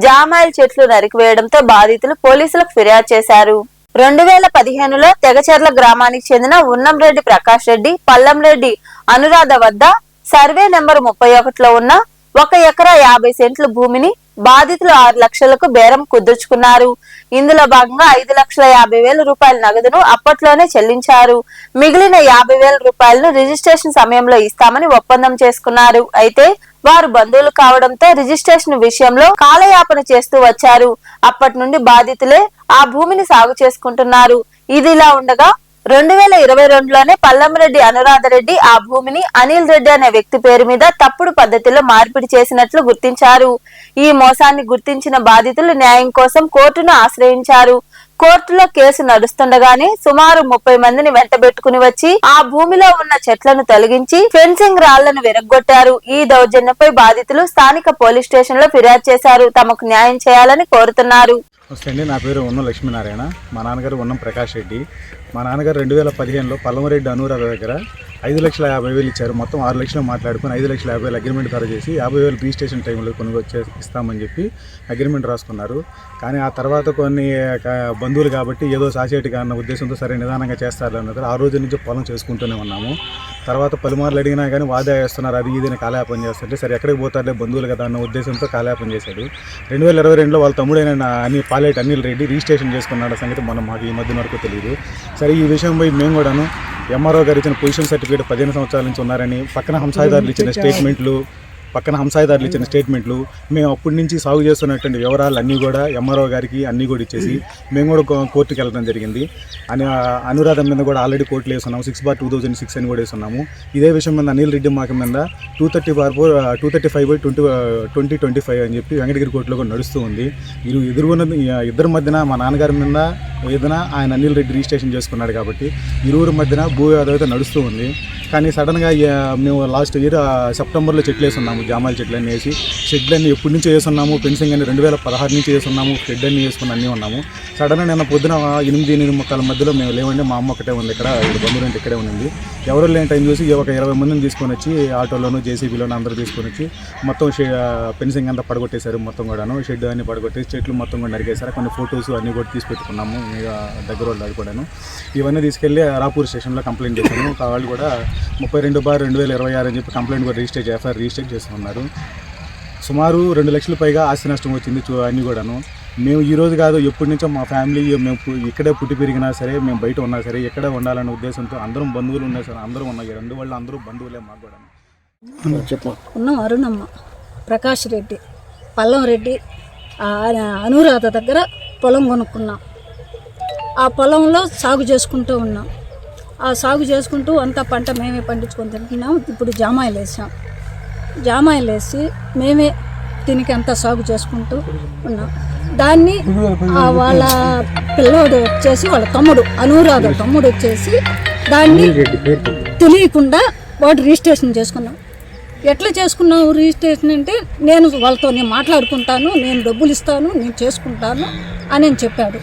జామాయిల్ చెట్లు నరికివేయడంతో బాధితులు పోలీసులకు ఫిర్యాదు చేశారు. 2015లో తెగచెర్ల గ్రామానికి చెందిన ఉన్నంరెడ్డి ప్రకాష్ రెడ్డి, పల్లంరెడ్డి అనురాధ వద్ద సర్వే నెంబర్ 31లో ఉన్న 1 ఎకరా 50 సెంట్ల భూమిని బాధితులు 6 లక్షలకు బేరం కుదుర్చుకున్నారు. ఇందులో భాగంగా 5,50,000 రూపాయల నగదును అప్పట్లోనే చెల్లించారు. మిగిలిన 50,000 రూపాయలను రిజిస్ట్రేషన్ సమయంలో ఇస్తామని ఒప్పందం చేసుకున్నారు. అయితే వారు బంధువులు కావడంతో రిజిస్ట్రేషన్ విషయంలో కాలయాపన చేస్తూ వచ్చారు. అప్పటి నుండి బాధితులే ఆ భూమిని సాగు చేసుకుంటున్నారు. ఇదిలా ఉండగా 2022లోనే పల్లంరెడ్డి అనురాధరెడ్డి ఆ భూమిని అనిల్ రెడ్డి అనే వ్యక్తి పేరు మీద తప్పుడు పద్ధతిలో మార్పిడి చేసినట్లు గుర్తించారు. ఈ మోసాన్ని గుర్తించిన బాధితులు న్యాయం కోసం కోర్టును ఆశ్రయించారు. కోర్టులో కేసు నడుస్తుండగానే సుమారు 30 మందిని వెంటబెట్టుకుని వచ్చి ఆ భూమిలో ఉన్న చెట్లను తొలగించి ఫెన్సింగ్ రాళ్లను విరగ్గొట్టారు. ఈ దౌర్జన్యంపై బాధితులు స్థానిక పోలీస్ స్టేషన్ లో ఫిర్యాదు చేశారు. తమకు న్యాయం చేయాలని కోరుతున్నారు. నమస్తే అండి, నా పేరు ఉన్నం లక్ష్మీనారాయణ. మా నాన్నగారు ఉన్నం ప్రకాష్ రెడ్డి. మా నాన్నగారు 2015లో పల్లమరెడ్డి అనురాధ దగ్గర 5,50,000 ఇచ్చారు. మొత్తం 6 లక్షలు మాట్లాడుకుని 5,50,000 అగ్రిమెంట్ ధర చేసి 50,000 రిజిస్ట్రేషన్ టైంలో కొనుగోలు ఇస్తామని చెప్పి అగ్రిమెంట్ రాసుకున్నారు. కానీ ఆ తర్వాత కొన్ని బంధువులు కాబట్టి ఏదో సాచేటిగా అన్న ఉద్దేశంతో సరే నిదానంగా చేస్తారు అన్నది ఆ రోజు నుంచి పొలం చేసుకుంటూనే ఉన్నాము. తర్వాత పలుమార్లు అడిగినా కానీ వాదా వేస్తున్నారు, అది ఇది కాలయాపన చేస్తుంటే సరే ఎక్కడికి పోతారులే బంధువులు కదా అన్న ఉద్దేశంతో కాలయాపన చేశాడు. 2022లో వాళ్ళ తమ్ముడైన అనిల్ రెడ్డి రిజిస్ట్రేషన్ చేసుకున్నాడు సంగతి మనం మాకు ఈ మధ్య వరకు తెలియదు. సరే ఈ విషయంపై మేము కూడాను ఎంఆర్ఓ గారు ఇచ్చిన పొజిషన్ సర్టిఫికేట్ 15 సంవత్సరాల నుంచి ఉన్నారని పక్కన హంసాయిదారులు ఇచ్చిన స్టేట్మెంట్లు మేము అప్పటి నుంచి సాగు చేస్తున్నటువంటి వివరాలు అన్నీ కూడా ఎంఆర్ఓ గారికి అన్నీ కూడా ఇచ్చేసి మేము కూడా కోర్టుకి వెళ్ళడం జరిగింది. అనురాధం మీద కూడా ఆల్రెడీ కోర్టులు వేస్తున్నాము. 6/2006 అని కూడా వేస్తున్నాము. ఇదే విషయం మీద అనిల్ రెడ్డి మాకు మీద 235/2025 అని చెప్పి వెంకటగిరి కోర్టులో కూడా నడుస్తూ ఉంది. ఇద్దరి మధ్యన మా నాన్నగారి మీద ఏదైనా ఆయన అనిల్ రెడ్డి రిజిస్ట్రేషన్ చేసుకున్నాడు కాబట్టి ఇరువురి మధ్యన భూ అయితే నడుస్తూ ఉంది. కానీ సడన్గా మేము లాస్ట్ ఇయర్ సెప్టెంబర్లో చెట్లు వేస్తున్నాము, జామాయిల చెట్లన్నీ వేసి షెడ్లన్నీ ఎప్పటి నుంచి వేస్తున్నాము, ఫెన్సింగ్ అన్ని 2016 నుంచి వేస్తున్నాము, షెడ్ అన్నీ వేసుకుని అన్నీ ఉన్నాము. సడన్గా నిన్న పొద్దున 8-8:30 మధ్యలో మేము లేవండి, మా అమ్మ ఒకటే ఉంది ఇక్కడ, బంధువులంటే ఇక్కడే ఉంది. ఎవరు లేని టైం చూసి ఒక 20 మందిని తీసుకొని వచ్చి ఆటోలోను జేసీబీలోను అందరూ తీసుకొని వచ్చి మొత్తం ఫెన్సింగ్ అంతా పడగొట్టేశారు. మొత్తం కూడాను షెడ్ అన్ని పడగొట్టేసి చెట్లు మొత్తం కూడా నరికేశారు. కొన్ని ఫొటోస్ అన్నీ కూడా తీసి పెట్టుకున్నాము దగ్గర వాళ్ళు ఆడుకోవడాను. ఇవన్నీ తీసుకెళ్ళి రాపూర్ స్టేషన్లో కంప్లైంట్ చేశాము. వాళ్ళు కూడా 32/2026 అని చెప్పి కంప్లైంట్ కూడా ఎఫ్ఐఆర్ రిజిస్టర్ చేస్తున్నారు. సుమారు 2 లక్షల పైగా ఆస్తి నష్టం వచ్చింది అన్నీ కూడాను. మేము ఈరోజు కాదు ఎప్పటి నుంచో మా ఫ్యామిలీ మేము ఇక్కడే పుట్టి పెరిగినా సరే, మేము బయట ఉన్నా సరే, ఇక్కడే ఉండాలనే ఉద్దేశంతో అందరం బంధువులు ఉన్నా సరే అందరూ ఉన్నాయి. 2 వాళ్ళు అందరూ బంధువులే మాకు కూడా. ఉన్నాం అరుణమ్మ, ప్రకాష్ రెడ్డి, పల్లం రెడ్డి అనురాధ దగ్గర పొలం కొనుక్కున్నాం. ఆ పొలంలో సాగు చేసుకుంటూ ఉన్నాం. ఆ సాగు చేసుకుంటూ అంతా పంట మేమే పండించుకొని తింటున్నాం. ఇప్పుడు జామాయిలు వేసాం. జామాయిలు వేసి మేమే దీనికి అంతా సాగు చేసుకుంటూ ఉన్నాం. దాన్ని వాళ్ళ పిల్లోడు వచ్చేసి వాళ్ళ తమ్ముడు అనురాధ తమ్ముడు వచ్చేసి దాన్ని తెలియకుండా వాడు రిజిస్ట్రేషన్ చేసుకున్నాం. ఎట్లా చేసుకున్నావు రిజిస్ట్రేషన్ అంటే నేను వాళ్ళతో నేను మాట్లాడుకుంటాను, నేను డబ్బులు ఇస్తాను, నేను చేసుకుంటాను అని చెప్పాడు.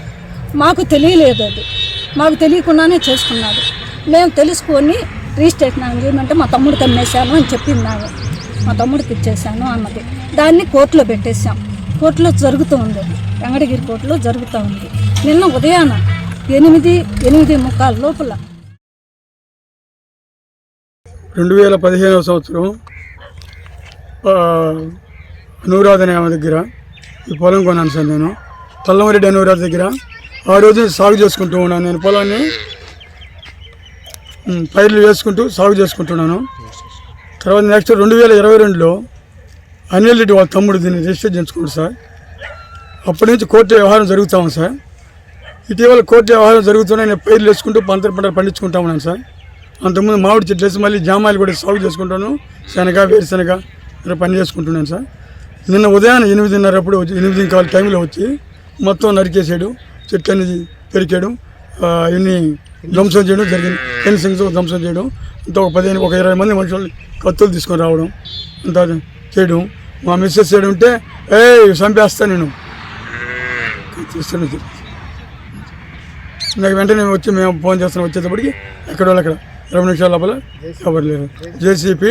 మాకు తెలియలేదు, అది మాకు తెలియకుండానే చేసుకున్నాడు. మేము తెలుసుకొని రిజిస్ట్రేషన్ అని చేయమంటే మా తమ్ముడికి అమ్మేశాను అని చెప్పింది. ఆమె మా తమ్ముడికి ఇచ్చేసాను అన్నది. దాన్ని కోర్టులో పెట్టేశాం. కోర్టులో జరుగుతూ ఉంది, వెంకటగిరి కోర్టులో జరుగుతూ ఉంది. నిన్న ఉదయాన 8:30 లోపల 2015వ సంవత్సరం అనురాధ ఆమె దగ్గర ఈ పొలం కొన్నాను సార్. నేను పల్లమరెడ్డి అనురాధ దగ్గర ఆ రోజు సాగు చేసుకుంటూ ఉన్నాను. నేను పొలాన్ని పైర్లు వేసుకుంటూ సాగు చేసుకుంటున్నాను. తర్వాత నెక్స్ట్ 2022లో అనిల్ రెడ్డి వాళ్ళ తమ్ముడు దీన్ని రిజిస్టర్ చేయించుకోండి సార్. అప్పటి నుంచి కోర్టు వ్యవహారం జరుగుతూ ఉంది సార్. ఇటీవల కోర్టు వ్యవహారం జరుగుతూనే నేను పైర్లు వేసుకుంటూ పంటలు పండించుకుంటా ఉన్నాను సార్. అంతకుముందు మామిడి చెట్లు వేసి మళ్ళీ జామాయిలు కూడా సాగు చేసుకుంటాను, శనగ వేరుశనగ ఇలా పని చేసుకుంటున్నాను సార్. నిన్న ఉదయాన్నే 8:30 అప్పుడు 8:15 టైంలో వచ్చి మొత్తం నరికేసాడు, చెట్లు అనేది పెరికాడు, ఇన్ని ధ్వంసం చేయడం జరిగింది. ఫెన్సింగ్స్ ధ్వంసం చేయడం, అంతా ఒక 20 మంది మనుషులు కత్తులు తీసుకొని రావడం అంతా చేయడం. మా మిస్సెస్ చేయడం ఉంటే చంపేస్తా నేను తీస్తాను. నాకు వెంటనే వచ్చి మేము ఫోన్ చేస్తున్నాం, వచ్చేటప్పటికి ఎక్కడ వాళ్ళు అక్కడ 20 నిమిషాల లోపల ఎవరు లేరు, జేసీపీ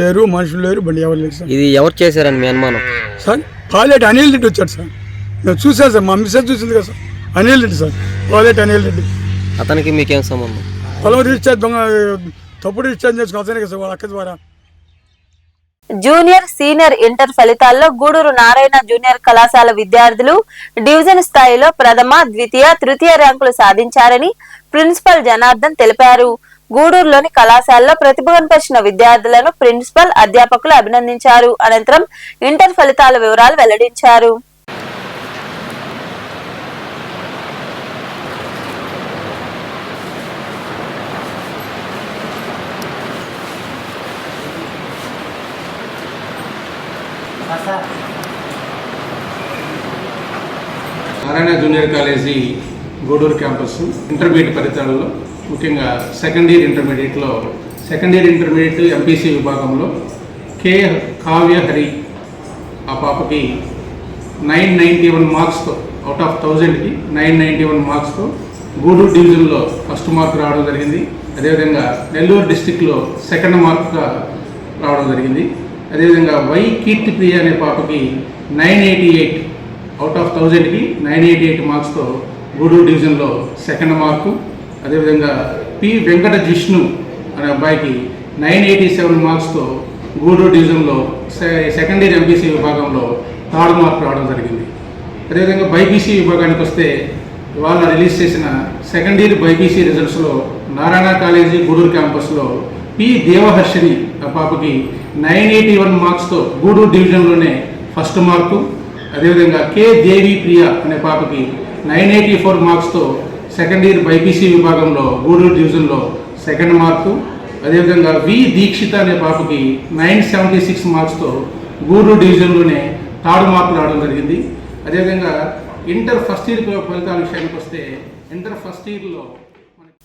లేరు, మనుషులు లేరు, బండి ఎవరు లేరు సార్. ఇది ఎవరు చేశారని మీ అనుమానం? సార్ పాలేటి అనిల్ రెడ్డి వచ్చాడు సార్. నేను చూసాను సార్, మా మిస్సెస్ చూసింది కదా సార్. అనిల్ రెడ్డి సార్, పాలేటి అనిల్ రెడ్డి. అతనికి మీకేం సంబంధం? పొలం రిజిస్టర్ తప్పుడు రిజిస్టర్ చేసుకుని అతనే కదా సార్ వాళ్ళ అక్క ద్వారా. జూనియర్ సీనియర్ ఇంటర్ ఫలితాల్లో గూడూరు నారాయణ జూనియర్ కళాశాల విద్యార్థులు డివిజన్ స్థాయిలో ప్రథమ, ద్వితీయ, తృతీయ ర్యాంకులు సాధించారని ప్రిన్సిపల్ జనార్దన్ తెలిపారు. గూడూరులోని కళాశాలలో ప్రతిభ కనపరిచిన విద్యార్థులను ప్రిన్సిపల్, అధ్యాపకులు అభినందించారు. అనంతరం ఇంటర్ ఫలితాల వివరాలు వెల్లడించారు. Narayana junior college Gudur campus intermediate ఫలితాలలో ముఖ్యంగా సెకండ్ ఇయర్ ఇంటర్మీడియట్ ఎంపీసీ విభాగంలో కే కావ్య హరి ఆ పాపకి 991 మార్క్స్తో అవుట్ ఆఫ్ 1000కి 991 మార్క్స్తో గూడూరు డివిజన్లో ఫస్ట్ మార్క్ రావడం జరిగింది. అదేవిధంగా నెల్లూరు డిస్టిక్లో సెకండ్ మార్క్గా రావడం జరిగింది. అదేవిధంగా వై కీర్తిప్రియ అనే పాపకి 988 అవుట్ ఆఫ్ 1000కి 988 మార్క్స్తో గూడూరు డివిజన్లో సెకండ్ మార్కు. అదేవిధంగా పి వెంకట జిష్ణు అనే అబ్బాయికి 987 మార్క్స్తో గూడూరు డివిజన్లో సెకండ్ ఇయర్ ఎంపీసీ విభాగంలో థర్డ్ మార్క్ రావడం జరిగింది. అదేవిధంగా బైపీసీ విభాగానికి వస్తే ఇవాళ రిలీజ్ చేసిన సెకండ్ ఇయర్ బైపీసీ రిజల్ట్స్లో నారాయణ కాలేజీ గూడూరు క్యాంపస్లో పి దేవహర్షిని ఆ పాపకి 981 మార్క్స్తో గూడూరు డివిజన్లోనే ఫస్ట్ మార్కు. అదేవిధంగా కే దేవి ప్రియ అనే పాపకి 984 మార్క్స్తో సెకండ్ ఇయర్ బైపీసీ విభాగంలో గూడూరు డివిజన్లో సెకండ్ మార్కు. అదేవిధంగా వి దీక్షిత అనే పాపకి 976 మార్క్స్తో గూడూరు డివిజన్లోనే థర్డ్ మార్కు రావడం జరిగింది. అదేవిధంగా ఇంటర్ ఫస్ట్ ఇయర్ ఫలితాల విషయానికి వస్తే ఇంటర్ ఫస్ట్ ఇయర్లో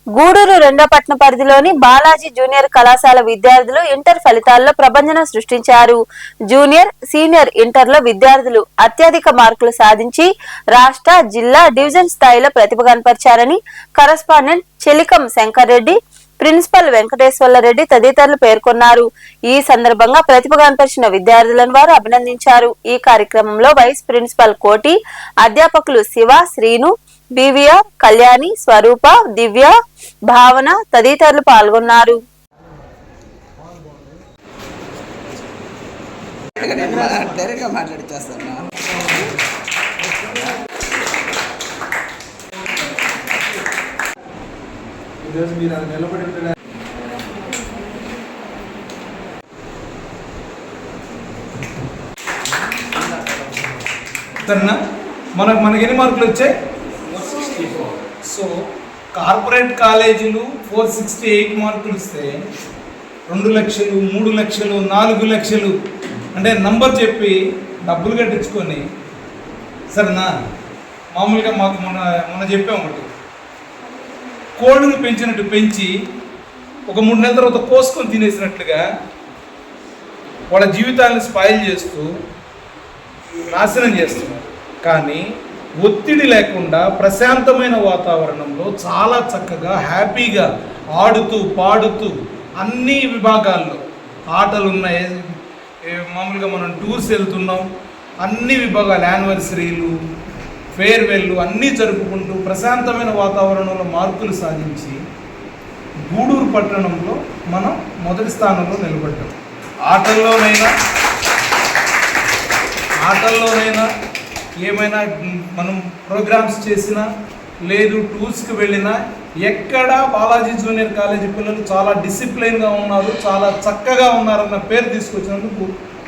గూడూరు రెండో పట్టణ పరిధిలోని బాలాజీ జూనియర్ కళాశాల విద్యార్థులు ఇంటర్ ఫలితాల్లో ప్రభంజనం సృష్టించారు. జూనియర్, సీనియర్ ఇంటర్లో విద్యార్థులు అత్యధిక మార్కులు సాధించి రాష్ట్ర, జిల్లా, డివిజన్ స్థాయిలో ప్రతిభ కనపరిచారని కరస్పాండెంట్ చెలికం శంకర్ రెడ్డి, ప్రిన్సిపల్ వెంకటేశ్వర్ల రెడ్డి తదితరులు పేర్కొన్నారు. ఈ సందర్భంగా ప్రతిభ కనపరిచిన విద్యార్థులను వారు అభినందించారు. ఈ కార్యక్రమంలో వైస్ ప్రిన్సిపల్ కోటి, అధ్యాపకులు శివ, శ్రీను, బీవీఆర్, కళ్యాణి, స్వరూప, దివ్య, భావన తదితరులు పాల్గొన్నారు. మనకి ఎన్ని మార్కులు వచ్చాయి? 464. సో కార్పొరేట్ కాలేజీలు 468 మార్కులు ఇస్తే 2 లక్షలు, 3 లక్షలు, 4 లక్షలు అంటే నంబర్ చెప్పి డబ్బులు కట్టించుకొని సరేనా. మామూలుగా మాకు మొన్న చెప్పాము ఒకటి, కోళ్ళను పెంచినట్టు పెంచి ఒక 3 నెలల తర్వాత కోసుకొని తినేసినట్లుగా వాళ్ళ జీవితాలను స్పాయిల్ చేస్తూ నాశనం చేస్తున్నారు. కానీ ఒత్తిడి లేకుండా ప్రశాంతమైన వాతావరణంలో చాలా చక్కగా హ్యాపీగా ఆడుతూ పాడుతూ అన్ని విభాగాల్లో ఆటలు ఉన్నాయి. మామూలుగా మనం టూర్స్ వెళ్తున్నాం, అన్ని విభాగాలు యానివర్సరీలు, ఫేర్వెల్లు అన్నీ జరుపుకుంటూ ప్రశాంతమైన వాతావరణంలో మార్కులు సాధించి గూడూరు పట్టణంలో మనం మొదటి స్థానంలో నిలబడ్డాం. ఆటల్లోనైనా ఏమైనా మనం ప్రోగ్రామ్స్ చేసినా లేదు టూర్స్కి వెళ్ళినా ఎక్కడా బాలాజీ జూనియర్ కాలేజీ పిల్లలు చాలా డిసిప్లైన్గా ఉన్నారు, చాలా చక్కగా ఉన్నారన్న పేరు తీసుకొచ్చినందుకు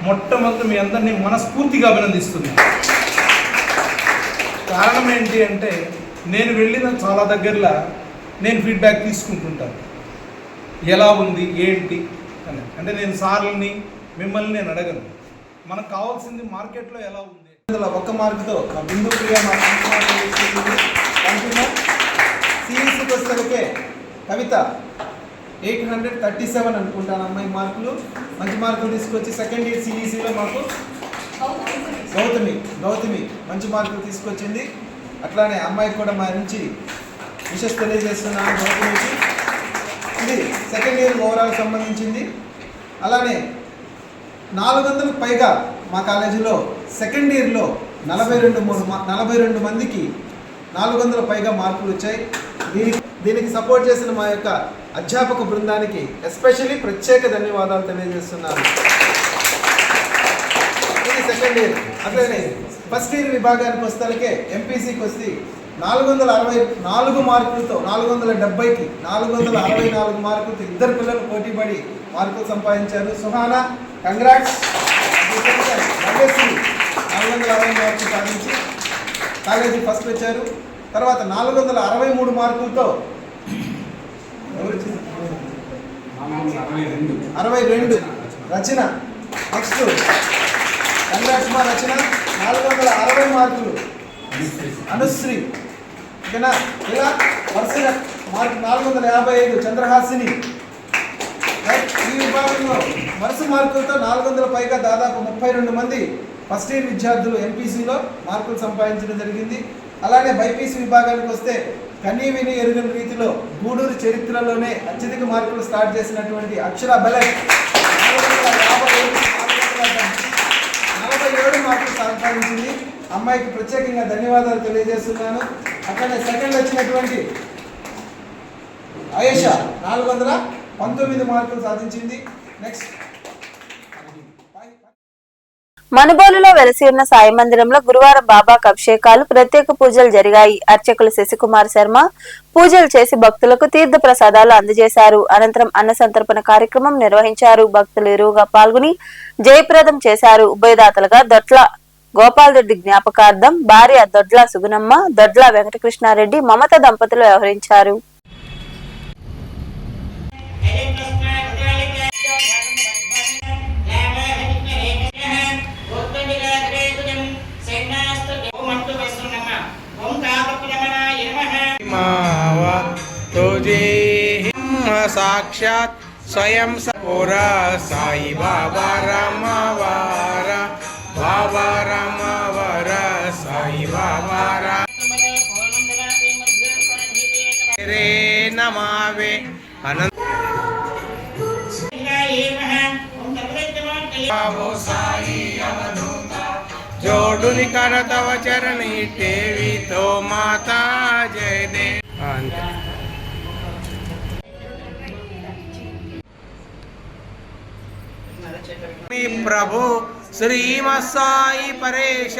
మొట్టమొదటి మీ అందరినీ మనస్ఫూర్తిగా అభినందిస్తున్నాను. కారణం ఏంటి అంటే నేను వెళ్ళిన చాలా దగ్గరలో నేను ఫీడ్బ్యాక్ తీసుకుంటుంటాను, ఎలా ఉంది ఏంటి అని. అంటే నేను సార్లని మిమ్మల్ని నేను అడగను, మనకు కావాల్సింది మార్కెట్లో ఎలా ఉంది. అందులో 1 మార్కుతో మా బిందు ప్రియ మా సిఈసికి వస్తే కవిత 837 అనుకుంటాను అమ్మాయి మార్కులు, మంచి మార్కులు తీసుకొచ్చి సెకండ్ ఇయర్ సిఈసిలో మాకు గౌతమి మంచి మార్కులు తీసుకొచ్చింది. అట్లానే అమ్మాయికి కూడా మా నుంచి విషెస్ తెలియజేస్తున్నాను గౌతమికి. ఇది సెకండ్ ఇయర్ ఓవరాల్ సంబంధించింది. అలానే 400కు పైగా మా కాలేజీలో సెకండ్ ఇయర్లో 42 మందికి 400 పైగా మార్కులు వచ్చాయి. దీనికి సపోర్ట్ చేసిన మా యొక్క అధ్యాపక బృందానికి ఎస్పెషల్లీ ప్రత్యేక ధన్యవాదాలు తెలియజేస్తున్నాను. ఇది సెకండ్ ఇయర్. అట్లనే ఫస్ట్ ఇయర్ విభాగానికి వస్తే ఎంపీసీకి వస్తే 464 మార్కులతో 470కి 464 మార్కులతో 2 పిల్లలు పోటీపడి మార్కులు సంపాదించారు. సుహానా కంగ్రాట్స్. 460 మార్కులు సాధించి కాలేజీ ఫస్ట్ వచ్చారు. తర్వాత 463 మార్కులతో 62 రచన. నెక్స్ట్ కంగ్రాట్స్ మా రచన 460 మార్కులు. అనుశ్రీ ఓకేనా. ఇలా వరుసగా మార్కు 455 చంద్రహాసిని. ఈ విభాగంలో వరుస మార్కులతో 400 పైగా దాదాపు 32 మంది ఫస్ట్ ఇయర్ విద్యార్థులు ఎంపీసీలో మార్కులు సంపాదించడం జరిగింది. అలానే బైపీసీ విభాగానికి వస్తే కనీ విని ఎరుగని రీతిలో గూడూరు చరిత్రలోనే అత్యధిక మార్కులు స్టార్ట్ చేసినటువంటి అక్షర బలక్ 47 మార్కులు సంపాదించింది. అమ్మాయికి ప్రత్యేకంగా ధన్యవాదాలు తెలియజేస్తున్నాను. అట్లనే సెకండ్ వచ్చినటువంటి ఆయేషా 419 మార్కులు సాధించింది. నెక్స్ట్ మనుబోలులో వెలసి ఉన్న సాయి మందిరంలో గురువారం బాబాకు అభిషేకాలు, ప్రత్యేక పూజలు జరిగాయి. అర్చకులు శశికుమార్ శర్మ పూజలు చేసి భక్తులకు తీర్థ ప్రసాదాలు అందజేశారు. అనంతరం అన్న సంతర్పణ కార్యక్రమం నిర్వహించారు. భక్తులు ఎరువుగా పాల్గొని జయప్రదం చేశారు. ఉభయదాతలుగా దొడ్ల గోపాలరెడ్డి జ్ఞాపకార్థం భార్య దొడ్ల సుగుణమ్మ, దొడ్ల వెంకటకృష్ణారెడ్డి, మమత దంపతులు వ్యవహరించారు. సాక్షాత్ స్వయం సోరా సాయి బాబా రామవార బాబా రామవార సాయి బాబా రే నమావే అనంత जोडुनि कर तव चरणी टेवी तो माता जय दे प्रभु श्री साई परेश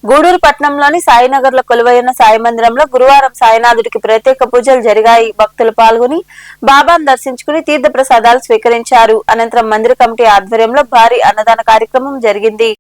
గూడూరు పట్టణంలోని సాయినగర్ లో కొలువైన సాయి మందిరంలో గురువారం సాయినాథుడికి ప్రత్యేక పూజలు జరిగాయి. భక్తులు పాల్గొని బాబాను దర్శించుకుని తీర్థ ప్రసాదాలు స్వీకరించారు. అనంతరం మందిర కమిటీ ఆధ్వర్యంలో భారీ అన్నదాన కార్యక్రమం జరిగింది.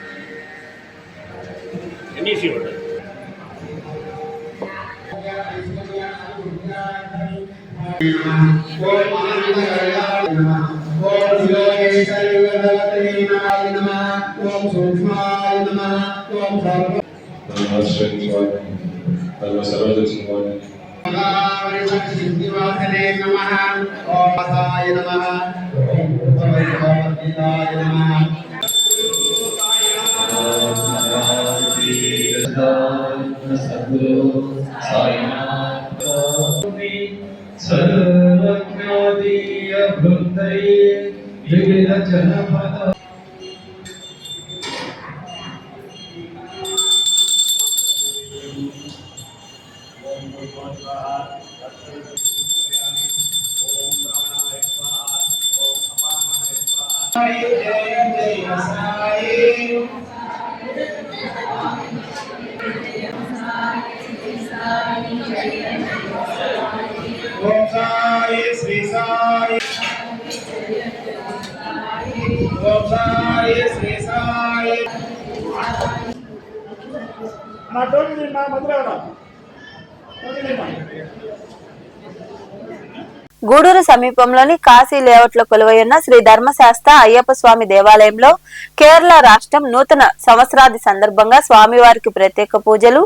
గూడూరు సమీపంలోని కాశీ లేఅవుట్ లో కొలువైన శ్రీ ధర్మశాస్త్ర అయ్యప్ప స్వామి దేవాలయంలో కేరళ రాష్ట్రం నూతన సంవత్సరాది సందర్భంగా స్వామివారికి ప్రత్యేక పూజలు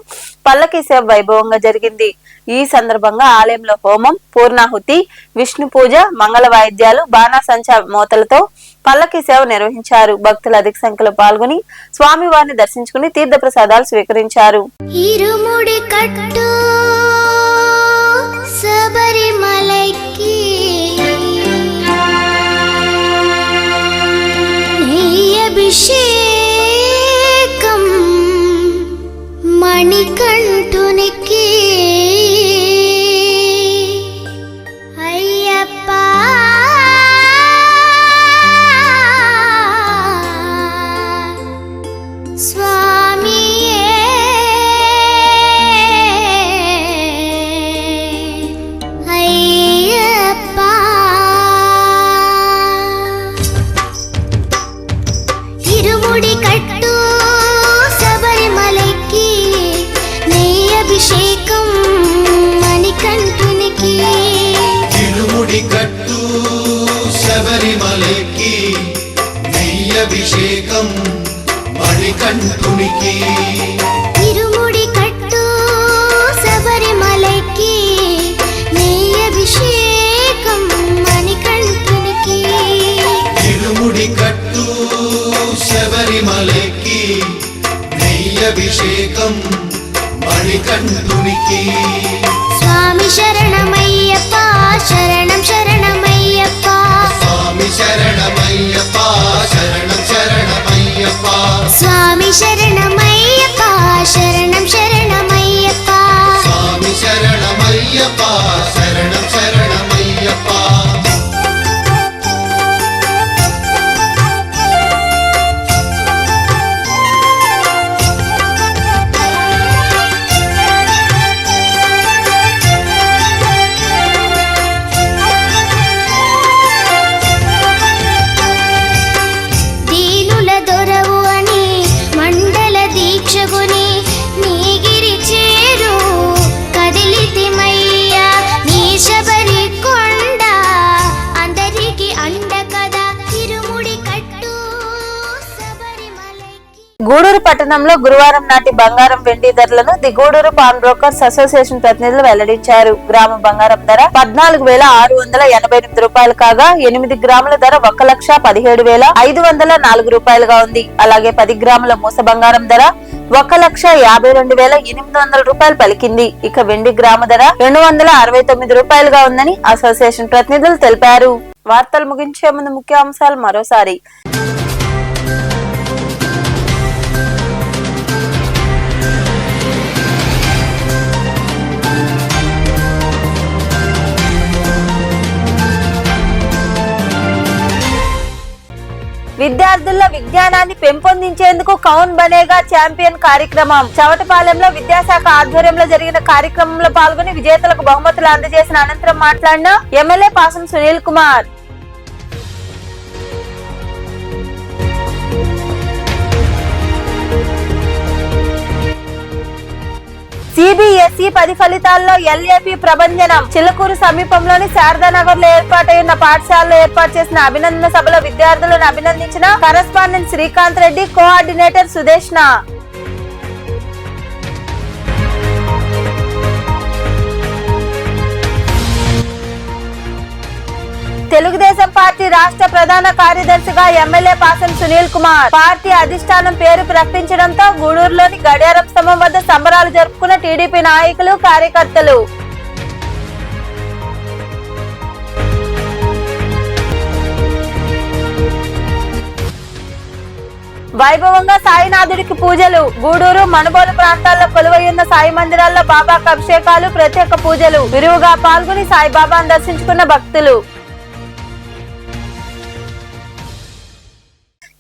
పల్లకీ సేవ వైభవంగా జరిగింది. ఈ సందర్భంగా ఆలయంలో హోమం, పూర్ణాహుతి, విష్ణు పూజ, మంగళ వాయిద్యాలు, బాణాసంచా మోతలతో పల్లకీ సేవ నిర్వహించారు. భక్తులు అధిక సంఖ్యలో పాల్గొని స్వామివారిని దర్శించుకుని తీర్థ ప్రసాదాలు స్వీకరించారు. ఇరుముడి కట్టు శబరిమలైకి అభిషేకం మణికంఠునికి అయ్యప్ప స్వామియే అయ్యప్ప ఇరుముడి కట్టు శబరిమలైకి నెయ్యి అభిషేకం మణికంఠునికి ఇరుముడి కట్టు శబరిమలైకి నెయ్యి అభిషేకం మణికంఠునికి ఇరుముడి కట్టు శబరిమలైకి నెయ్యి అభిషేకం మణికంఠునికి ఇరుముడి కట్టు శబరిమలైకి నెయ్యి అభిషేకం మణికంఠునికి స్వామి శరణమయ్యప్ప శరణం శరణమయ్యప్ప స్వామి శరణమయ్యప్ప శరణం శరణమయ్యప్ప స్వామి శరణమయ్యప్ప శరణం శరణమయ్యప్ప స్వామి శరణమయ్యప్ప శరణం శరణమయ్యప్ప దీనుల దొరవు అని మండల దీక్షగుని నీగిరి చేరు కదిలితిమయ్యా నీ శబరి కొండ అందరికి అండ కదా ఇరుముడి కట్టు గూడూరు పట్టణంలో గురువారం నాటి బంగారం వెండి ధరలను the Gudur pawn brokers association ప్రతినిధులు వెల్లడించారు. గ్రామ బంగారం ధర 14,688 రూపాయలు కాగా 8 గ్రాముల ధర 1,17,504 రూపాయలుగా ఉంది. అలాగే 10 గ్రాముల మూస బంగారం ధర 1,52,800 రూపాయలు పలికింది. ఇక వెండి గ్రాము ధర 269 రూపాయలుగా ఉందని అసోసియేషన్ ప్రతినిధులు తెలిపారు. వార్తలు ముగించే ముందు ముఖ్యాంశాలు మరోసారి. విద్యార్థుల్లో విజ్ఞానాన్ని పెంపొందించేందుకు కౌన్ బనేగా ఛాంపియన్ కార్యక్రమం చవటపాలెంలో విద్యాశాఖ ఆధ్వర్యంలో జరిగిన కార్యక్రమంలో పాల్గొని విజేతలకు బహుమతులు అందజేసిన అనంతరం మాట్లాడిన ఎమ్మెల్యే పాసం సునీల్ కుమార్. సిబిఎస్ఈ 10 ఫలితాల్లో ఎల్ఏపి ప్రభంజనం చిలకూరు సమీపంలోని శారదానగర్ లో ఏర్పాటైన పాఠశాలలో ఏర్పాటు చేసిన అభినందన సభలో విద్యార్థులను అభినందించిన correspondent Srikanth Reddy, coordinator Sudeshna. Telugu Desam party రాష్ట్ర ప్రధాన కార్యదర్శిగా ఎమ్మెల్యే పాసం సునీల్ కుమార్. పార్టీ అధిష్టానం పేరు ప్రకటించడంతో గూడూరులోని గడియారం స్తంభం వద్ద సంబరాలు జరుపుకున్న టీడీపీ నాయకులు, కార్యకర్తలు. వైభవంగా సాయినాథుడికి పూజలు. గూడూరు మనుబోలు ప్రాంతాల్లో కొలువైయున్న సాయి మందిరాల్లో బాబాకు అభిషేకాలు, ప్రత్యేక పూజలు. విరివిగా పాల్గొని సాయిబాబాను దర్శించుకున్న భక్తులు.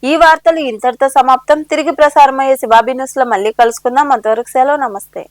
ఈ వార్తలు ఇంతటితో సమాప్తం. తిరిగి ప్రసారమయ్యే శివాబీ న్యూస్ లో మళ్ళీ కలుసుకుందాం. అంతవరకు సెలవు. నమస్తే.